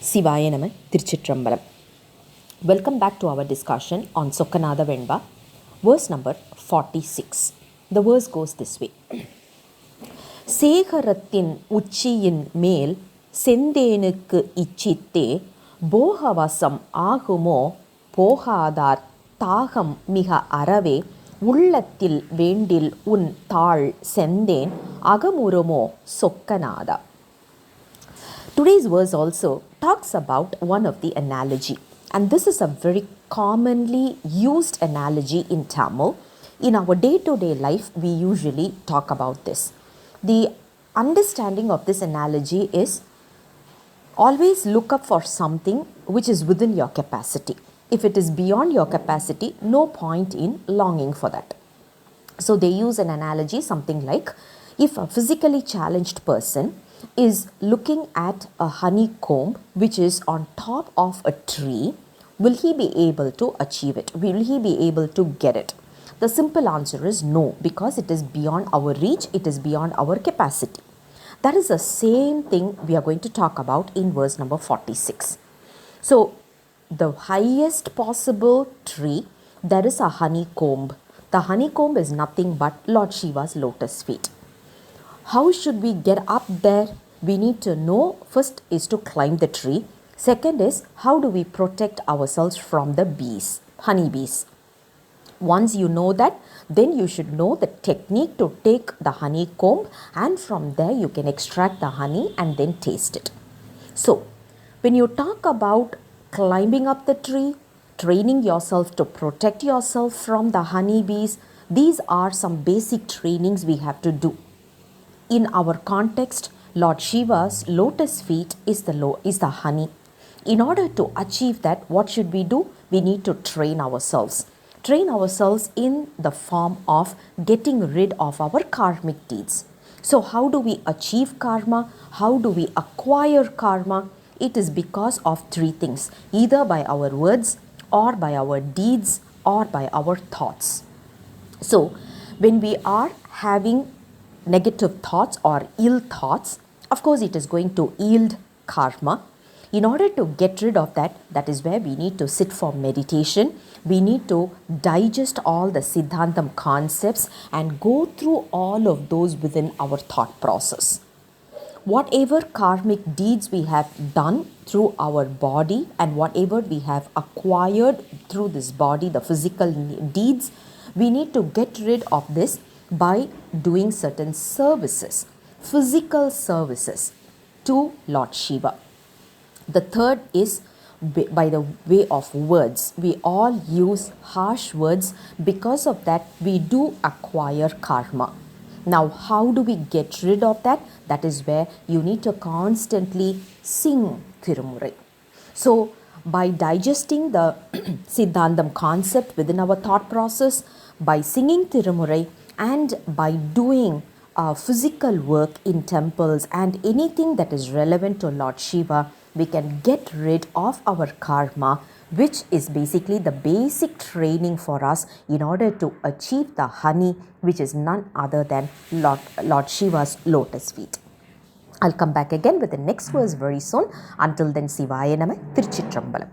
Sivaya Nama Tiruchitrambalam. Welcome back to our discussion on Sokkanatha Venba, verse number 46. The verse goes this way. Segarathin Uchiyin மேல் செந்தேனுக்கு இச்சித்தே போகவசம் ஆகுமோ போகாதார் தாகம் மிக அறவே உள்ளத்தில் வேண்டில் உன் தாள் செந்தேன் அகமுறுமோ சொக்கநாதா. Today's verse also talks about one of the analogy, and this is a very commonly used analogy in Tamil. In our day-to-day life, we usually talk about this. The understanding of this analogy is always look up for something which is within your capacity. If it is beyond your capacity, no point in longing for that. So they use an analogy something like, if a physically challenged person is looking at a honeycomb which is on top of a tree, will he be able to achieve it? Will he be able to get it? The simple answer is no, because it is beyond our reach, it is beyond our capacity. That is the same thing we are going to talk about in verse number 46. So, the highest possible tree, there is a honeycomb. The honeycomb is nothing but Lord Shiva's lotus feet. How should we get up there? We need to know, first is to climb the tree. Second is, how do we protect ourselves from the bees, honeybees? Once you know that, then you should know the technique to take the honeycomb, and from there you can extract the honey and then taste it. So, when you talk about climbing up the tree, training yourself to protect yourself from the honeybees, these are some basic trainings we have to do. In our context, Lord Shiva's lotus feet is the honey. In order to achieve that, what should we do? We need to train ourselves. Train ourselves in the form of getting rid of our karmic deeds. So how do we achieve karma? How do we acquire karma? It is because of three things, either by our words or by our deeds or by our thoughts. So when we are having negative thoughts or ill thoughts, of course it is going to yield karma. In order to get rid of that, that is where we need to sit for meditation. We need to digest all the Siddhantam concepts and go through all of those within our thought process. Whatever karmic deeds we have done through our body and whatever we have acquired through this body, the physical deeds, we need to get rid of this by doing certain services, physical services to Lord Shiva. The third is by the way of words. We all use harsh words. Because of that, we do acquire karma. Now, how do we get rid of that? That is where you need to constantly sing Tirumurai. So, by digesting the Siddhantam concept within our thought process, by singing Tirumurai, and by doing physical work in temples and anything that is relevant to Lord Shiva, we can get rid of our karma, which is basically the basic training for us in order to achieve the honey, which is none other than Lord Shiva's lotus feet. I'll come back again with the next verse very soon. Until then, Sivaya Nama Tiruchitrambalam.